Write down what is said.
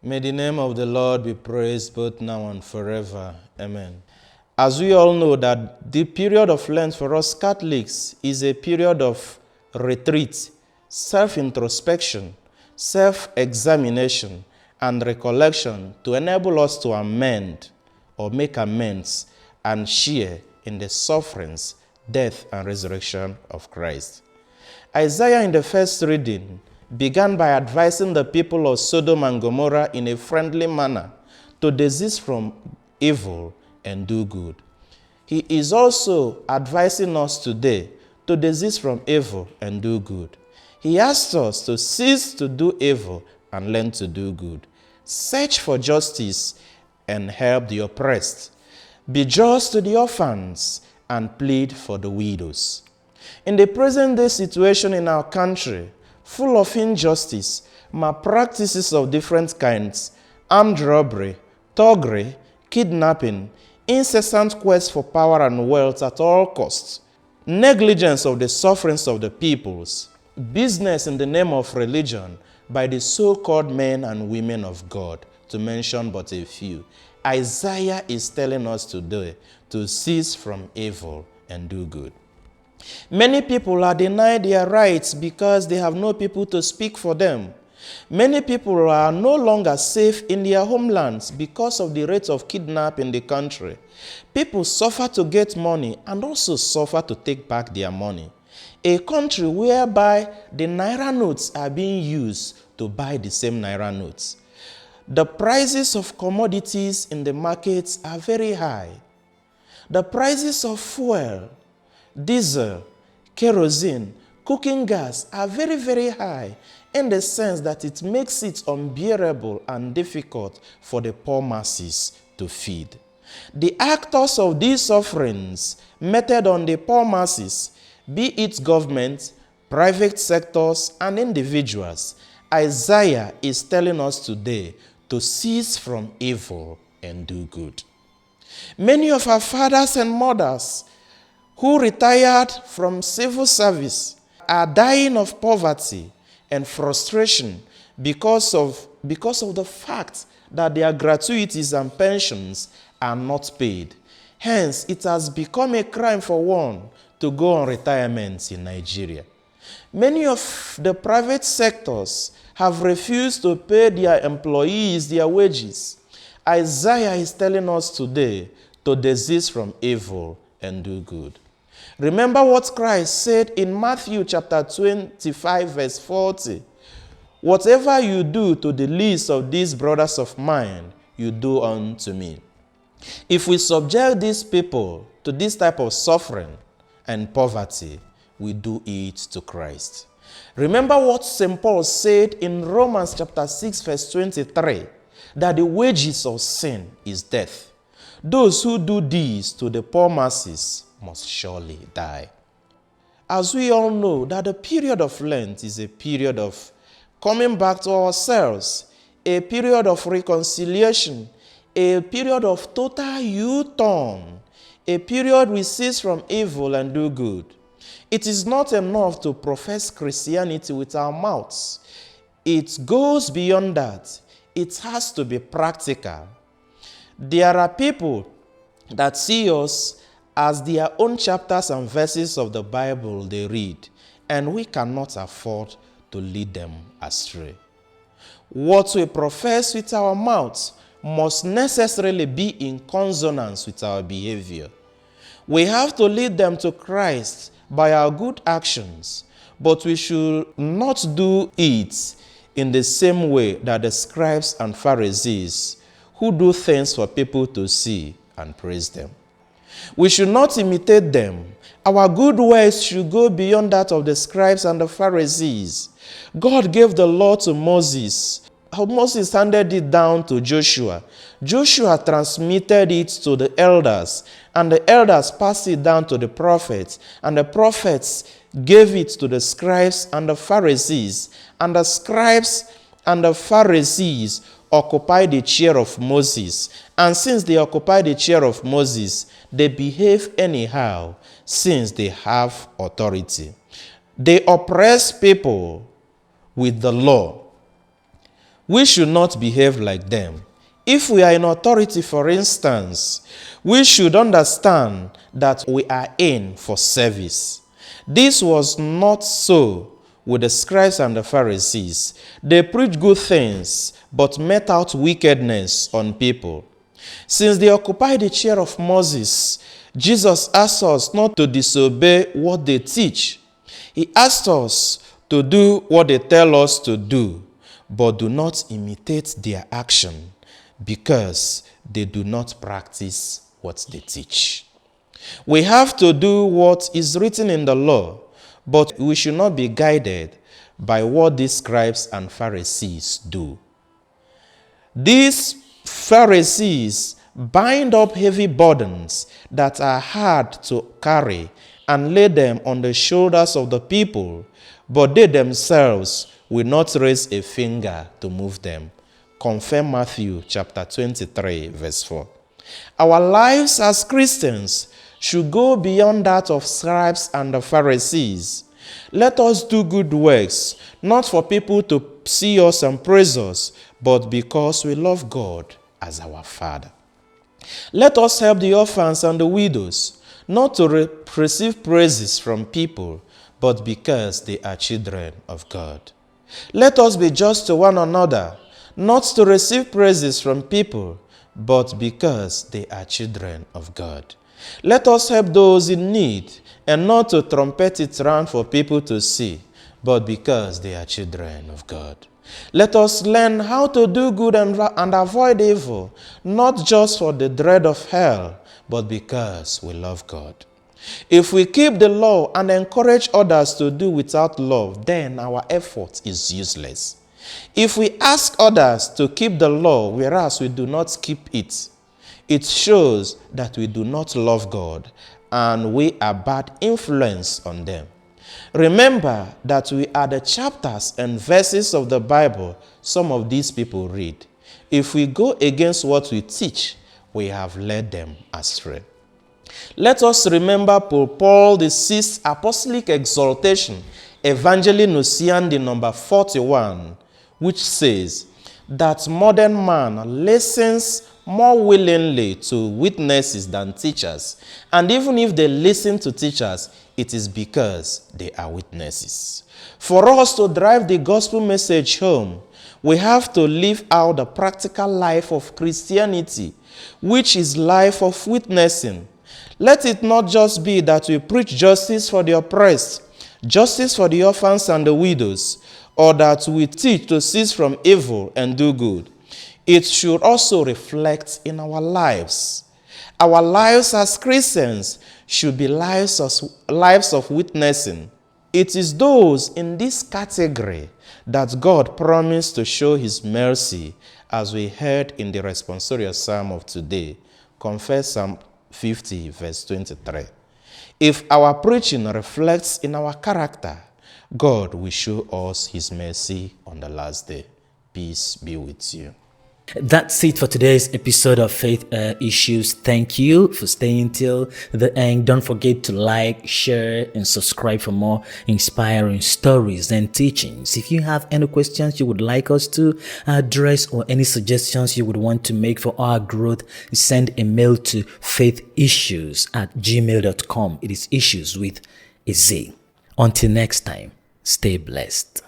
May the name of the Lord be praised both now and forever. Amen. As we all know that the period of Lent for us Catholics is a period of retreat, self-introspection, self-examination, and recollection to enable us to amend or make amends and share in the sufferings, death, and resurrection of Christ. Isaiah in the first reading began by advising the people of Sodom and Gomorrah in a friendly manner to desist from evil and do good. He is also advising us today to desist from evil and do good. He asks us to cease to do evil and learn to do good. Search for justice and help the oppressed. Be just to the orphans and plead for the widows. In the present-day situation in our country, full of injustice, malpractices of different kinds, armed robbery, thuggery, kidnapping, incessant quest for power and wealth at all costs, negligence of the sufferings of the peoples, business in the name of religion by the so-called men and women of God, to mention but a few. Isaiah is telling us today to cease from evil and do good. Many people are denied their rights because they have no people to speak for them. Many people are no longer safe in their homelands because of the rate of kidnapping in the country. People suffer to get money and also suffer to take back their money. A country whereby the naira notes are being used to buy the same naira notes. The prices of commodities in the markets are very high. The prices of fuel, diesel, kerosene, cooking gas are very, very high in the sense that it makes it unbearable and difficult for the poor masses to feed. The actors of these sufferings meted on the poor masses, be it government, private sectors, and individuals, Isaiah is telling us today to cease from evil and do good. Many of our fathers and mothers who retired from civil service are dying of poverty and frustration because of the fact that their gratuities and pensions are not paid. Hence, it has become a crime for one to go on retirement in Nigeria. Many of the private sectors have refused to pay their employees their wages. Isaiah is telling us today to desist from evil and do good. Remember what Christ said in Matthew chapter 25 verse 40. Whatever you do to the least of these brothers of mine, you do unto me. If we subject these people to this type of suffering and poverty, we do it to Christ. Remember what St. Paul said in Romans chapter 6 verse 23, that the wages of sin is death. Those who do this to the poor masses must surely die. As we all know that the period of Lent is a period of coming back to ourselves, a period of reconciliation, a period of total U-turn, a period we cease from evil and do good. It is not enough to profess Christianity with our mouths. It goes beyond that. It has to be practical. There are people that see us as their own chapters and verses of the Bible they read, and we cannot afford to lead them astray. What we profess with our mouths must necessarily be in consonance with our behavior. We have to lead them to Christ by our good actions, but we should not do it in the same way that the scribes and Pharisees who do things for people to see and praise them. We should not imitate them. Our good works should go beyond that of the scribes and the Pharisees. God gave the law to Moses. Moses handed it down to Joshua. Joshua transmitted it to the elders, and the elders passed it down to the prophets, and the prophets gave it to the scribes and the Pharisees, and the scribes and the Pharisees occupied the chair of Moses. And since they occupy the chair of Moses, they behave anyhow since they have authority. They oppress people with the law. we should not behave like them. If we are in authority, for instance, we should understand that we are in for service. This was not so with the scribes and the Pharisees. They preached good things, but met out wickedness on people. Since they occupied the chair of Moses, Jesus asked us not to disobey what they teach. He asked us to do what they tell us to do, but do not imitate their action, because they do not practice what they teach. We have to do what is written in the law, but we should not be guided by what these scribes and Pharisees do. These Pharisees bind up heavy burdens that are hard to carry and lay them on the shoulders of the people, but they themselves will not raise a finger to move them. Confirm Matthew chapter 23, verse 4. Our lives as Christians should go beyond that of scribes and the Pharisees. Let us do good works, not for people to see us and praise us, but because we love God as our Father. Let us help the orphans and the widows, not to receive praises from people, but because they are children of God. Let us be just to one another, not to receive praises from people, but because they are children of God. Let us help those in need, and not to trumpet it round for people to see, but because they are children of God. Let us learn how to do good and avoid evil, not just for the dread of hell, but because we love God. If we keep the law and encourage others to do without love, then our effort is useless. If we ask others to keep the law, whereas we do not keep it, it shows that we do not love God and we are bad influence on them. Remember that we are the chapters and verses of the Bible some of these people read. If we go against what we teach, we have led them astray. Let us remember Pope Paul VI's apostolic exhortation, Evangelii Nuntiandi number 41, which says that modern man listens more willingly to witnesses than teachers, and even if they listen to teachers, it is because they are witnesses. For us to drive the gospel message home, we have to live out the practical life of Christianity, which is life of witnessing. Let it not just be that we preach justice for the oppressed, justice for the orphans and the widows, or that we teach to cease from evil and do good. It should also reflect in our lives. Our lives as Christians should be lives of witnessing. It is those in this category that God promised to show his mercy, as we heard in the responsorial psalm of today. Confess Psalm 50, verse 23. If our preaching reflects in our character, God will show us his mercy on the last day. Peace be with you. That's it for today's episode of Faith Issues. Thank you for staying till the end. Don't forget to like, share, and subscribe for more inspiring stories and teachings. If you have any questions you would like us to address or any suggestions you would want to make for our growth, send a mail to faithissues@gmail.com. It is issues with a Z. Until next time, stay blessed.